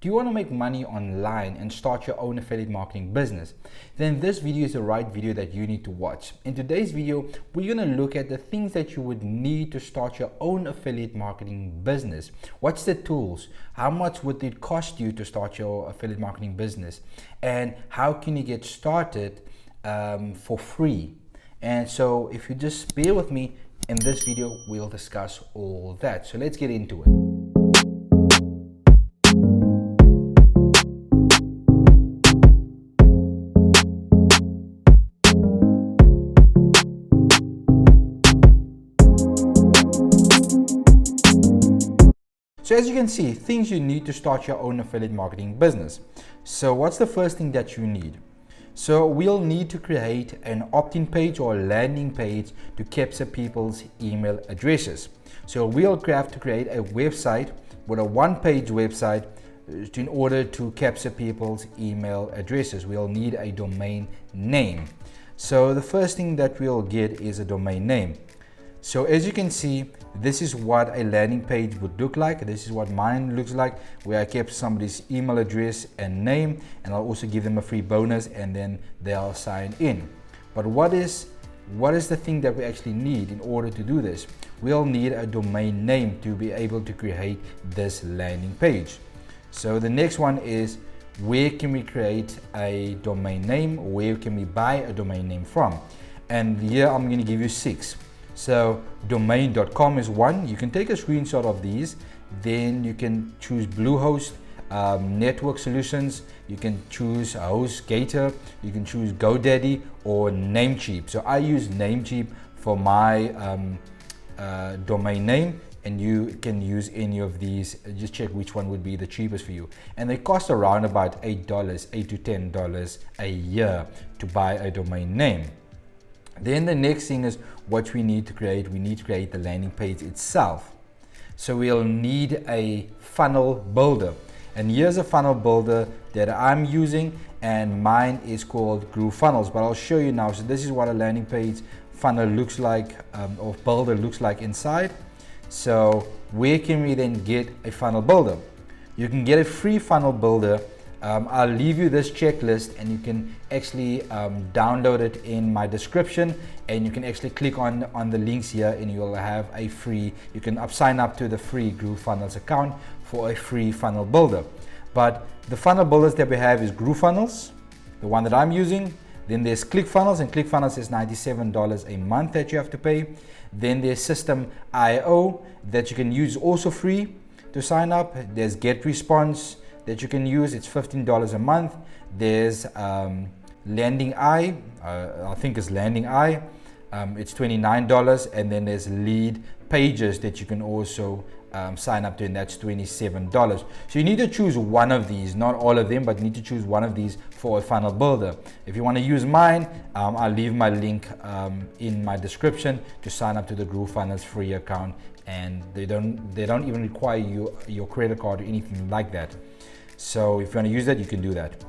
Do you want to make money online and start your own affiliate marketing business? Then this video is the right video that you need to watch. In today's video, we're going to look at the things that you would need to start your own affiliate marketing business. What's the tools? How much would it cost you to start your affiliate marketing business? And how can you get started for free? And so if you just bear with me, in this video, we'll discuss all that. So let's get into it. So as you can see, things you need to start your own affiliate marketing business. So what's the first thing that you need? So we'll need to create an opt-in page or landing page to capture people's email addresses. So we'll have to create a website with a one-page website in order to capture people's email addresses. We'll need a domain name. So the first thing that we'll get is a domain name. So as you can see, this is what a landing page would look like. This is what mine looks like, where I kept somebody's email address and name, and I'll also give them a free bonus, and then they'll sign in. But what is the thing that we actually need in order to do this? We'll need a domain name to be able to create this landing page. So the next one is, where can we create a domain name? Where can we buy a domain name from? And here I'm going to give you 6. So domain.com is one. You can take a screenshot of these. Then you can choose Bluehost, Network Solutions. You can choose HostGator. You can choose GoDaddy or Namecheap. So I use Namecheap for my domain name, and you can use any of these. Just check which one would be the cheapest for you. And they cost around about $8 to $10 a year to buy a domain name. Then the next thing is what we need to create. We need to create the landing page itself. So we'll need a funnel builder. And here's a funnel builder that I'm using, and mine is called GrooveFunnels, but I'll show you now. So this is what a landing page funnel looks like, or builder looks like inside. So where can we then get a funnel builder? You can get a free funnel builder. I'll leave you this checklist, and you can actually download it in my description, and you can actually click on the links here, and you'll have a free, you can sign up to the free GrooveFunnels account for a free funnel builder. But the funnel builders that we have is GrooveFunnels, the one that I'm using. Then there's ClickFunnels, and ClickFunnels is $97 a month that you have to pay. Then there's System.io that you can use, also free to sign up. There's GetResponse that you can use, it's $15 a month. There's Landing Eye, I think it's Landing Eye, it's $29. And then there's Lead Pages that you can also sign up to, and that's $27. So you need to choose one of these, not all of them, but you need to choose one of these for a funnel builder. If you want to use mine, I'll leave my link in my description to sign up to the GrooveFunnels free account, and they don't even require your credit card or anything like that. So if you want to use that, you can do that.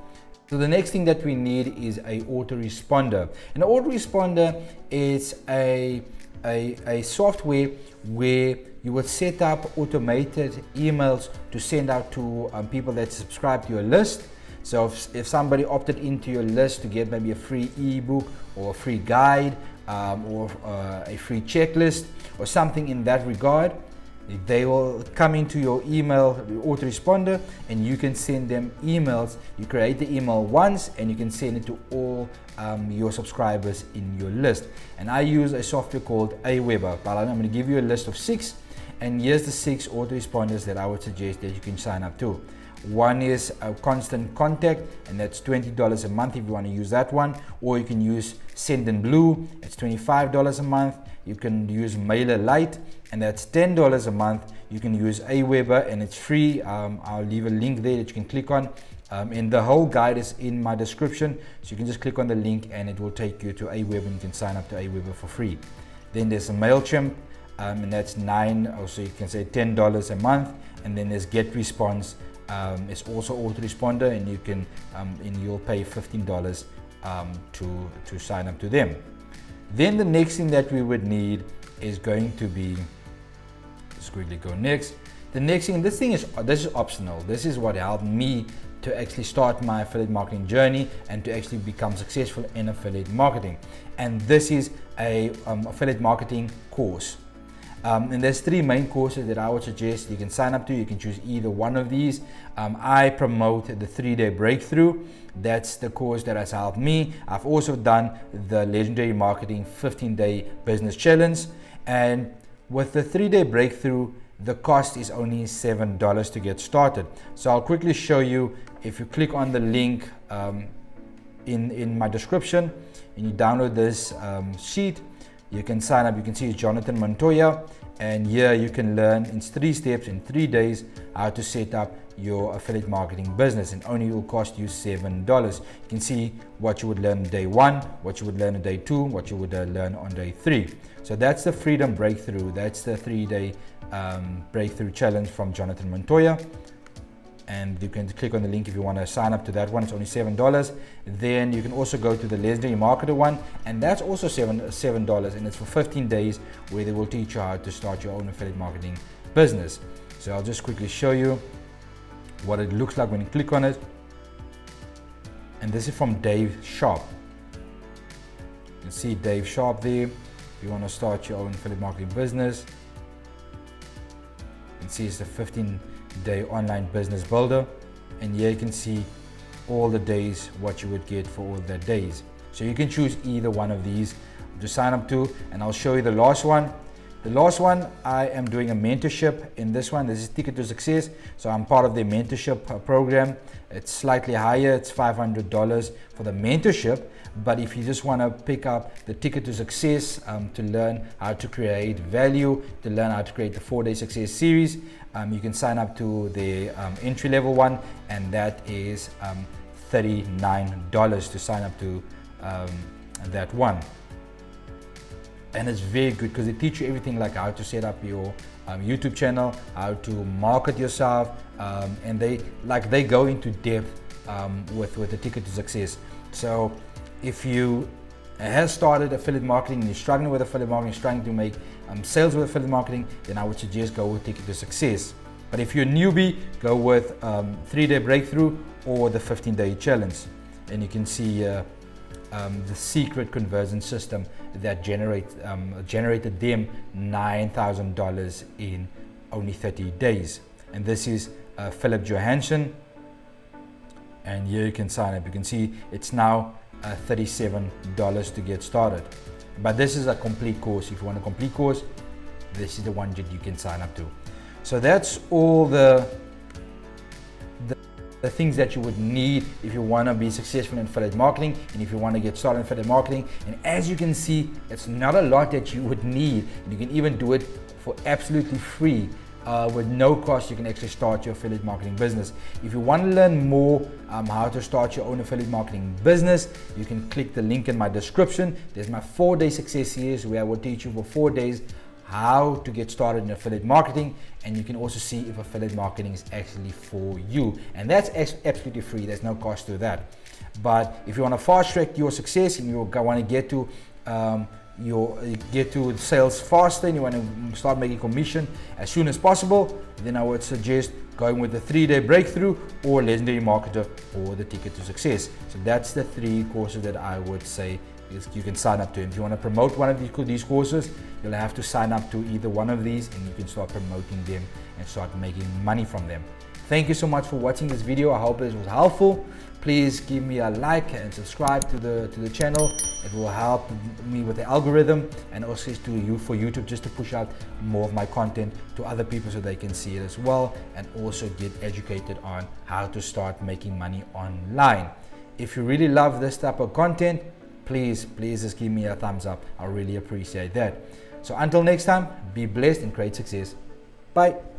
So the next thing that we need is a autoresponder. An autoresponder is a software where you would set up automated emails to send out to people that subscribe to your list. So if somebody opted into your list to get maybe a free ebook or a free guide or a free checklist or something in that regard, they will come into your email autoresponder, and you can send them emails. You create the email once, and you can send it to all your subscribers in your list. And I use a software called Aweber, but I'm going to give you a list of 6, and here's the 6 autoresponders that I would suggest that you can sign up to. One is a Constant Contact, and that's $20 a month if you want to use that one. Or you can use Sendinblue, it's $25 a month. You can use MailerLite, and that's $10 a month. You can use Aweber, and it's free. I'll leave a link there that you can click on. And the whole guide is in my description, so you can just click on the link and it will take you to Aweber, and you can sign up to Aweber for free. Then there's a MailChimp, and that's so you can say $10 a month. And then there's GetResponse. It's also autoresponder, and you can and you'll pay $15 to sign up to them. Then the next thing that we would need is going to be, let's quickly go next, The next thing, this is optional. This is what helped me to actually start my affiliate marketing journey and to actually become successful in affiliate marketing. And this is a affiliate marketing course. And there's 3 main courses that I would suggest you can sign up to. You can choose either one of these. I promote the 3-day breakthrough. That's the course that has helped me. I've also done the Legendary Marketing 15-day business challenge. And with the 3-day breakthrough, the cost is only $7 to get started. So I'll quickly show you. If you click on the link in my description and you download this sheet, you can sign up. You can see it's Jonathan Montoya, and here you can learn in 3 steps in 3 days how to set up your affiliate marketing business, and only will cost you $7. You can see what you would learn on day 1, what you would learn on day 2, what you would learn on day 3. So that's the Freedom Breakthrough. That's the 3-day breakthrough challenge from Jonathan Montoya. And you can click on the link if you want to sign up to that one. It's only $7. Then you can also go to the Legendary Marketer one, and that's also $7, and it's for 15 days where they will teach you how to start your own affiliate marketing business. So I'll just quickly show you what it looks like when you click on it. And this is from Dave Sharp. You can see Dave Sharp there. If you want to start your own affiliate marketing business, you can see it's the 15-day online business builder, and here you can see all the days what you would get for all the days. So you can choose either one of these to sign up to, and I'll show you the last one. The last one, I am doing a mentorship in this one. This is Ticket to Success. So I'm part of the mentorship program. It's slightly higher. It's $500 for the mentorship. But if you just want to pick up the Ticket to Success to learn how to create value, to learn how to create the 4-day success series, you can sign up to the entry level one, and that is $39 to sign up to that one. And it's very good because they teach you everything, like how to set up your YouTube channel, how to market yourself, and they go into depth with the Ticket to Success. So if you have started affiliate marketing and you're struggling with affiliate marketing, struggling to make sales with affiliate marketing, then I would suggest go with Ticket to Success. But if you're a newbie, go with 3-day breakthrough or the 15-day challenge. And you can see the secret conversion system that generated them $9,000 in only 30 days. And this is Philip Johansson. And here you can sign up. You can see it's now $37 to get started. But this is a complete course. If you want a complete course, this is the one that you can sign up to. So that's all the things that you would need if you want to be successful in affiliate marketing and if you want to get started in affiliate marketing. And as you can see, it's not a lot that you would need. You can even do it for absolutely free. With no cost, you can actually start your affiliate marketing business. If you want to learn more how to start your own affiliate marketing business, you can click the link in my description. There's my 4-day success series where I will teach you for 4 days how to get started in affiliate marketing, and you can also see if affiliate marketing is actually for you, and that's absolutely free. There's no cost to that. But if you want to fast track your success and you want to get to sales faster and you want to start making commission as soon as possible, then I would suggest going with the 3-day breakthrough or Legendary Marketer or the Ticket to Success. So that's the 3 courses that I would say you can sign up to. If you want to promote one of these courses, you'll have to sign up to either one of these, and you can start promoting them and start making money from them. Thank you so much for watching this video. I hope this was helpful. Please give me a like and subscribe to the channel. It will help me with the algorithm, and also for YouTube just to push out more of my content to other people so they can see it as well, and also get educated on how to start making money online. If you really love this type of content, please just give me a thumbs up. I really appreciate that. So until next time, be blessed and create success. Bye.